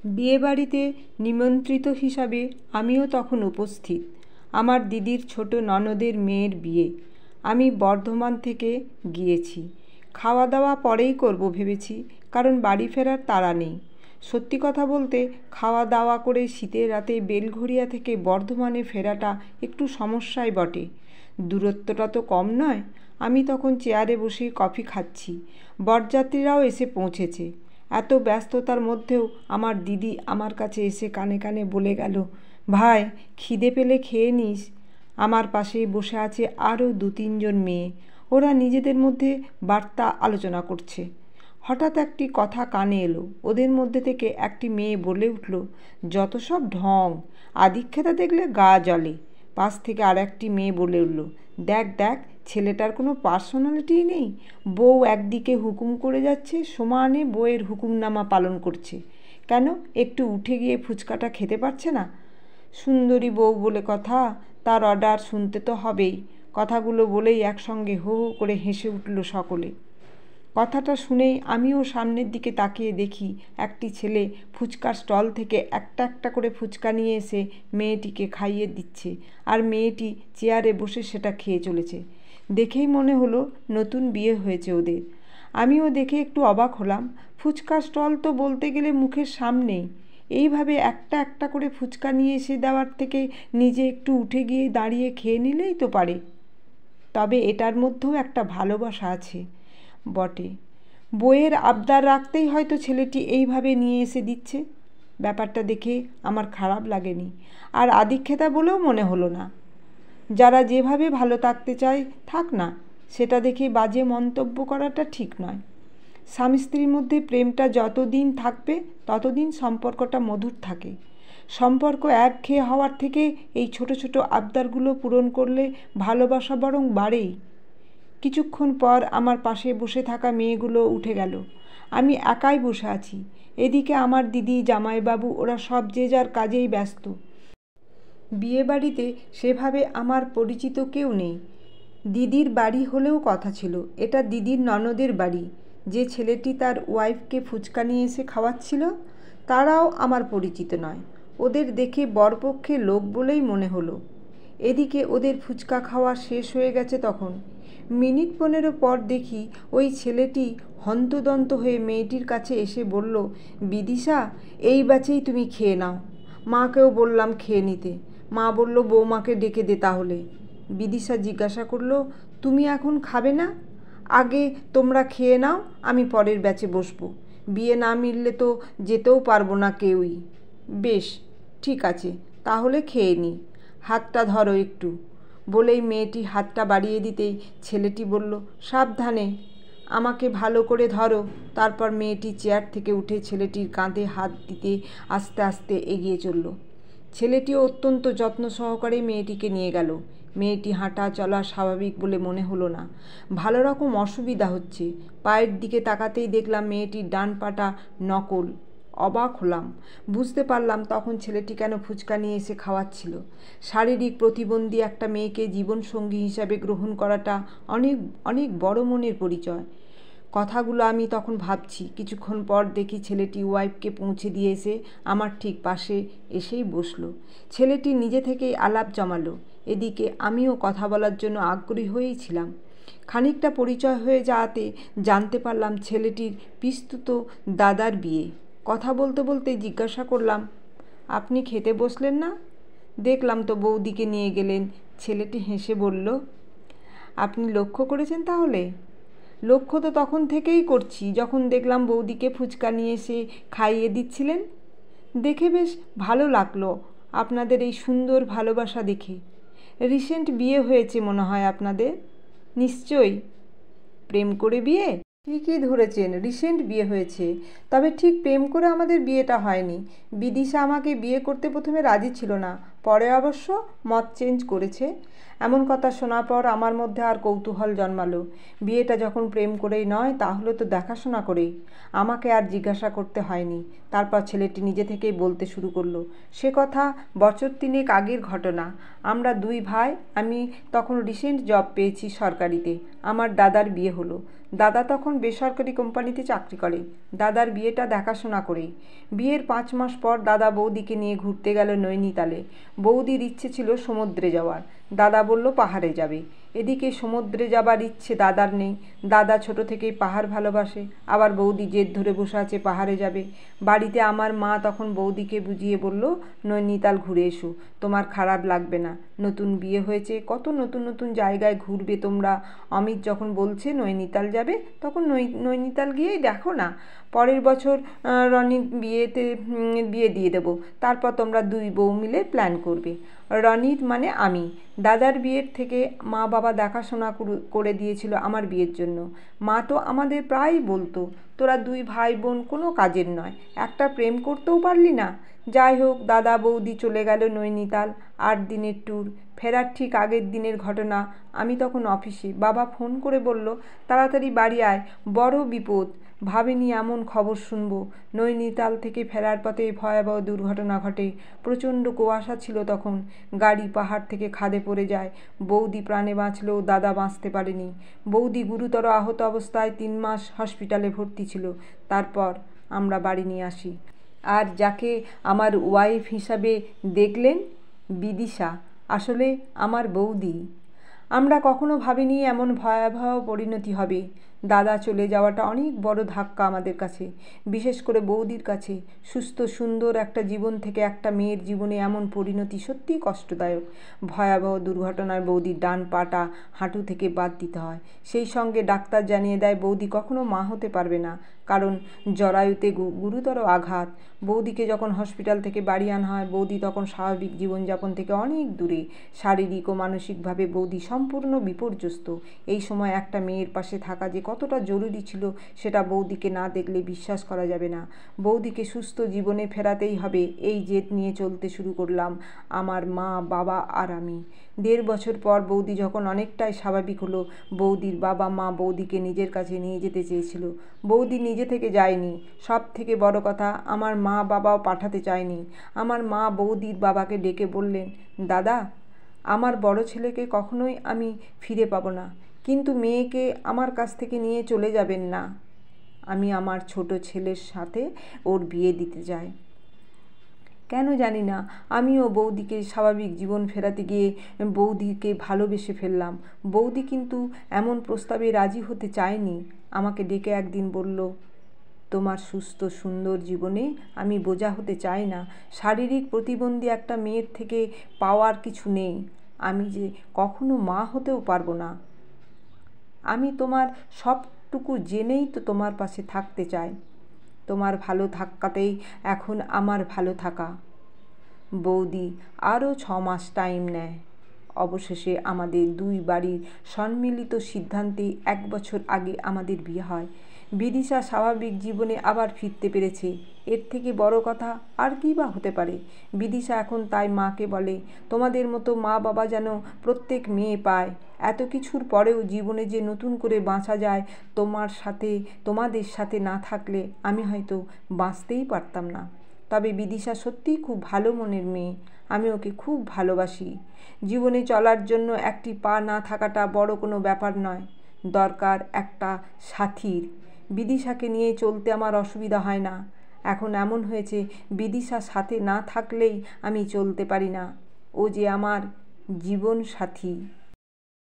বিয়েবাড়িতে নিমন্ত্রিত হিসাবে আমিও তখন উপস্থিত। আমার দিদির ছোট ননদের মেয়ের বিয়ে। আমি বর্ধমান থেকে গিয়েছি। খাওয়া দাওয়া পরেই করব ভেবেছি, কারণ বাড়ি ফেরার তাড়া নেই। সত্যি কথা বলতে, খাওয়া দাওয়া করে শীতের রাতে বেলঘরিয়া থেকে বর্ধমানে ফেরাটা একটু সমস্যাই বটে। দূরত্বটা তো কম নয়। আমি তখন চেয়ারে বসে কফি খাচ্ছি। বরযাত্রীরাও এসে পৌঁছেছে। এত ব্যস্ততার মধ্যেও আমার দিদি আমার কাছে এসে কানে কানে বলে গেল, ভাই, খিদে পেলে খেয়ে নিস। আমার পাশেই বসে আছে আরও 2-3 জন মেয়ে। ওরা নিজেদের মধ্যে বার্তা আলোচনা করছে। হঠাৎ একটি কথা কানে এলো। ওদের মধ্যে থেকে একটি মেয়ে বলে উঠল, যত সব ঢং, আদিক্ষেতা দেখলে গা জ্বলে। পাশ থেকে আর একটি মেয়ে বলে উঠল, দেখ দেখ, ছেলেটার কোনো পার্সোনালিটিই নেই। বউ একদিকে হুকুম করে যাচ্ছে, সমানে বউয়ের হুকুমনামা পালন করছে। কেন একটু উঠে গিয়ে ফুচকাটা খেতে পারছে না? সুন্দরী বউ বলে কথা, তার অর্ডার শুনতে তো হবেই। কথাগুলো বলেই একসঙ্গে হো হো করে হেসে উঠল সকলে। কথাটা শুনেই আমিও সামনের দিকে তাকিয়ে দেখি একটি ছেলে ফুচকার স্টল থেকে একটা একটা করে ফুচকা নিয়ে এসে মেয়েটিকে খাইয়ে দিচ্ছে, আর মেয়েটি চেয়ারে বসে সেটা খেয়ে চলেছে। দেখেই মনে হলো নতুন বিয়ে হয়েছে ওদের। আমিও দেখে একটু অবাক হলাম। ফুচকার স্টল তো বলতে গেলে মুখের সামনেই। এইভাবে একটা একটা করে ফুচকা নিয়ে এসে দেওয়ার থেকে নিজে একটু উঠে গিয়ে দাঁড়িয়ে খেয়ে নিলেই তো পারে। তবে এটার মধ্যেও একটা ভালোবাসা আছে বটে। বইয়ের আবদার রাখতেই হয়তো ছেলেটি এইভাবে নিয়ে এসে দিচ্ছে। ব্যাপারটা দেখে আমার খারাপ লাগেনি, আর আদিক্ষেতা বলেও মনে হলো না। যারা যেভাবে ভালো থাকতে চায় থাক না, সেটা দেখে বাজে মন্তব্য করাটা ঠিক নয়। স্বামী স্ত্রীর মধ্যে প্রেমটা যতদিন থাকবে ততদিন সম্পর্কটা মধুর থাকে। সম্পর্ক একঘেয়ে হওয়ার থেকে এই ছোট ছোট আবদারগুলো পূরণ করলে ভালোবাসা বরং বাড়েই। কিছুক্ষণ পর আমার পাশে বসে থাকা মেয়েগুলো উঠে গেল। আমি একাই বসে আছি। এদিকে আমার দিদি, জামাইবাবু, ওরা সব যে যার কাজেই ব্যস্ত। বিয়েবাড়িতে সেভাবে আমার পরিচিত কেউ নেই। দিদির বাড়ি হলেও কথা ছিল, এটা দিদির ননদের বাড়ি। যে ছেলেটি তার ওয়াইফকে ফুচকা নিয়ে এসে খাওয়াচ্ছিল, তারাও আমার পরিচিত নয়। ওদের দেখে বরপক্ষে লোক বলেই মনে হলো। এদিকে ওদের ফুচকা খাওয়া শেষ হয়ে গেছে তখন। মিনিট 15 পর দেখি ওই ছেলেটি হন্তদন্ত হয়ে মেয়েটির কাছে এসে বলল, বিদিশা, এই ব্যাচেই তুমি খেয়ে নাও। মাকেও বললাম খেয়ে নিতে। মা বলল, বৌমাকে ডেকে দে তাহলে। বিদিশা জিজ্ঞাসা করল, তুমি এখন খাবে না? আগে তোমরা খেয়ে নাও, আমি পরের ব্যাচে বসবো। বিয়ে না মিললে তো যেতেও পারবো না কেউই। বেশ, ঠিক আছে, তাহলে খেয়ে নি। হাতটা ধরো একটু। বলেই মেয়েটি হাতটা বাড়িয়ে দিতেই ছেলেটি বলল, সাবধানে, আমাকে ভালো করে ধরো। তারপর মেয়েটি চেয়ার থেকে উঠে ছেলেটির কাঁধে হাত দিতে আস্তে আস্তে এগিয়ে চলল। ছেলেটিও অত্যন্ত যত্ন সহকারে মেয়েটিকে নিয়ে গেল। মেয়েটি হাঁটা চলা স্বাভাবিক বলে মনে হলো না। ভালো রকম অসুবিধা হচ্ছে। পায়ের দিকে তাকাতেই দেখলাম মেয়েটির ডান পাটা নকল। অবাক হলাম। বুঝতে পারলাম তখন ছেলেটি কেন ফুচকা নিয়ে এসে খাওয়াচ্ছিল। শারীরিক প্রতিবন্ধী একটা মেয়েকে জীবনসঙ্গী হিসাবে গ্রহণ করাটা অনেক অনেক বড় মনের পরিচয়। কথাগুলো আমি তখন ভাবছি। কিছুক্ষণ পর দেখি ছেলেটি ওয়াইফকে পৌঁছে দিয়ে এসে আমার ঠিক পাশে এসেই বসলো। ছেলেটি নিজে থেকেই আলাপ জমালো। এদিকে আমিও কথা বলার জন্য আগ্রহী হয়েই ছিলাম। খানিকটা পরিচয় হয়ে যাওয়াতে জানতে পারলাম ছেলেটির পিস্তুত দাদার বিয়ে। কথা বলতে বলতে জিজ্ঞাসা করলাম, আপনি খেতে বসলেন না? দেখলাম তো বৌদিকে নিয়ে গেলেন। ছেলেটি হেসে বলল, আপনি লক্ষ্য করেছেন তাহলে? লক্ষ্য তো তখন থেকেই করছি, যখন দেখলাম বৌদিকে ফুচকা নিয়ে এসে খাইয়ে দিচ্ছিলেন। দেখে বেশ ভালো লাগলো আপনাদের এই সুন্দর ভালোবাসা দেখে। রিসেন্ট বিয়ে হয়েছে মনে হয় আপনাদের? নিশ্চয়ই। প্রেম করে বিয়ে? ঠিকই ধরেছেন, রিসেন্ট বিয়ে হয়েছে। তবে ঠিক প্রেম করে আমাদের বিয়েটা হয়নি। বিদিশা আমাকে বিয়ে করতে প্রথমে রাজি ছিল না। পরে অবশ্য মত চেঞ্জ করেছে। এমন কথা শোনার পর আমার মধ্যে আর কৌতূহল জন্মালো। বিয়েটা যখন প্রেম করেই নয়, তাহলে তো দেখাশোনা করেই। আমাকে আর জিজ্ঞাসা করতে হয়নি। তারপর ছেলেটি নিজে থেকেই বলতে শুরু করলো। সে কথা বছর 3 আগের ঘটনা। আমরা 2 ভাই। আমি তখন রিসেন্ট জব পেয়েছি সরকারিতে। আমার দাদার বিয়ে হলো। দাদা তখন বেসরকারি কোম্পানিতে চাকরি করে। দাদার বিয়েটা দেখাশোনা করেই। বিয়ের 5 মাস পর দাদা বৌদিকে নিয়ে ঘুরতে গেল নৈনিতালে। বৌদির ইচ্ছে ছিল সমুদ্রে যাওয়ার। দাদা বলল পাহাড়ে যাবে। এদিকে সমুদ্রে যাবার ইচ্ছে দাদার নেই। দাদা ছোট থেকেই পাহাড় ভালোবাসে। আবার বৌদি জেদ ধরে বসে আছে পাহাড়ে যাবে। বাড়িতে আমার মা তখন বৌদিকে বুঝিয়ে বলল, নৈনিতাল ঘুরে এসো, তোমার খারাপ লাগবে না। নতুন বিয়ে হয়েছে, কত নতুন নতুন জায়গায় ঘুরবে তোমরা। অমিত যখন বলছে নৈনিতাল যাবে, তখন নৈনিতাল গিয়েই দেখো না। পরের বছর রনির বিয়ে দিয়ে দেবো। তারপর তোমরা 2 বউ মিলে প্ল্যান করবে। রনির মানে আমি। দাদার বিয়ের থেকে মা বাবা দেখাশোনা করে দিয়েছিল আমার বিয়ের জন্য। মা তো আমাদের প্রায়ই বলতো, তোরা 2 ভাই বোন কোনো কাজের নয়, একটা প্রেম করতেও পারলি না। যাই হোক, দাদা বৌদি চলে গেল নৈনিতাল। 8 দিনের ট্যুর। ফেরার ঠিক আগের দিনের ঘটনা। আমি তখন অফিসে। বাবা ফোন করে বলল, তাড়াতাড়ি বাড়ি আয়, বড় বিপদ। ভাবিনি এমন খবর শুনবো। নৈনিতাল থেকে ফেরার পথে ভয়াবহ দুর্ঘটনা ঘটে। প্রচণ্ড কুয়াশা ছিল তখন। গাড়ি পাহাড় থেকে খাদে পড়ে যায়। বৌদি প্রাণে বাঁচলেও দাদা বাঁচতে পারেনি। বৌদি গুরুতর আহত অবস্থায় 3 মাস হসপিটালে ভর্তি ছিল। তারপর আমরা বাড়ি নিয়ে আসি। আর যাকে আমার ওয়াইফ হিসাবে দেখলেন, বিদিশা, আসলে আমার বৌদি। আমরা কখনো ভাবিনি এমন ভয়াবহ পরিণতি হবে। দাদা চলে যাওয়াটা অনেক বড় ধাক্কা আমাদের কাছে, বিশেষ করে বৌদির কাছে। সুস্থ সুন্দর একটা জীবন থেকে একটা মেয়ের জীবনে এমন পরিণতি সত্যিই কষ্টদায়ক। ভয়াবহ দুর্ঘটনার বৌদির ডান পাটা হাঁটু থেকে বাদ দিতে হয়। সেই সঙ্গে ডাক্তার জানিয়ে দেয় বৌদি কখনো মা হতে পারবে না, কারণ জরায়ুতে গুরুতর আঘাত। বৌদিকে যখন হসপিটাল থেকে বাড়ি আনা হয়, বৌদি তখন স্বাভাবিক জীবনযাপন থেকে অনেক দূরে। শারীরিক ও মানসিকভাবে বৌদি সম্পূর্ণ বিপর্যস্ত। এই সময় একটা মেয়ের পাশে থাকা যে কতটা জরুরি ছিল, সেটা বৌদিকে না দেখলে বিশ্বাস করা যাবে না। বৌদিকে সুস্থ জীবনে ফেরাতেই হবে, এই জেদ নিয়ে চলতে শুরু করলাম আমার মা, বাবা আর আমি। 1.5 বছর পর বৌদি যখন অনেকটাই স্বাভাবিক হলো, বৌদির বাবা মা বৌদিকে নিজের কাছে নিয়ে যেতে চেয়েছিল। বৌদি নিজে থেকে যায়নি। সব থেকে বড় কথা, আমার মা বাবাও পাঠাতে চায়নি। আমার মা বৌদির বাবাকে ডেকে বললেন, দাদা, আমার বড় ছেলেকে কখনোই আমি ফিরে পাবো না, কিন্তু মেয়েকে আমার কাছ থেকে নিয়ে চলে যাবেন না। আমি আমার ছোট ছেলের সাথে ওর বিয়ে দিতে চাই। কেন জানি না, আমিও বৌদিকে স্বাভাবিক জীবন ফেরাতে গিয়ে বৌদিকে ভালোবেসে ফেললাম। বৌদি কিন্তু এমন প্রস্তাবে রাজি হতে চায়নি। আমাকে ডেকে একদিন বলল, তোমার সুস্থ সুন্দর জীবনে আমি বোঝা হতে চাই না। শারীরিক প্রতিবন্ধী একটা মেয়ের থেকে পাওয়ার কিছু নেই। আমি যে কখনো মা হতেও পারবো না। আমি তোমার সবটুকু জেনেই তো তোমার পাশে থাকতে চাই। তোমার ভালো থাকাতেই এখন আমার ভালো থাকা। বৌদি আরও 6 মাস টাইম নেয়। অবশেষে আমাদের 2 বাড়ির সম্মিলিত সিদ্ধান্তে 1 বছর আগে আমাদের বিয়ে হয়। বিদিশা স্বাভাবিক জীবনে আবার ফিরতে পেরেছে। এর থেকে বড় কথা আর কী বা হতে পারে। বিদিশা এখন তাই মাকে বলে, তোমাদের মতো মা বাবা যেন প্রত্যেক মেয়ে পায়। এত কিছুর পরেও জীবনে যে নতুন করে বাঁচা যায়, তোমাদের সাথে না থাকলে আমি হয়তো বাঁচতেই পারতাম না। তবে বিদিশা সত্যিই খুব ভালো মনের মেয়ে। আমি ওকে খুব ভালোবাসি। জীবনে চলার জন্য একটি পা না থাকাটা বড় কোনো ব্যাপার নয়, দরকার একটা সাথীর। বিদিশাকে নিয়ে চলতে আমার অসুবিধা হয় না। এখন এমন হয়েছে, বিদিশা সাথে না থাকলেই আমি চলতে পারি না। ও যে আমার জীবন সাথী।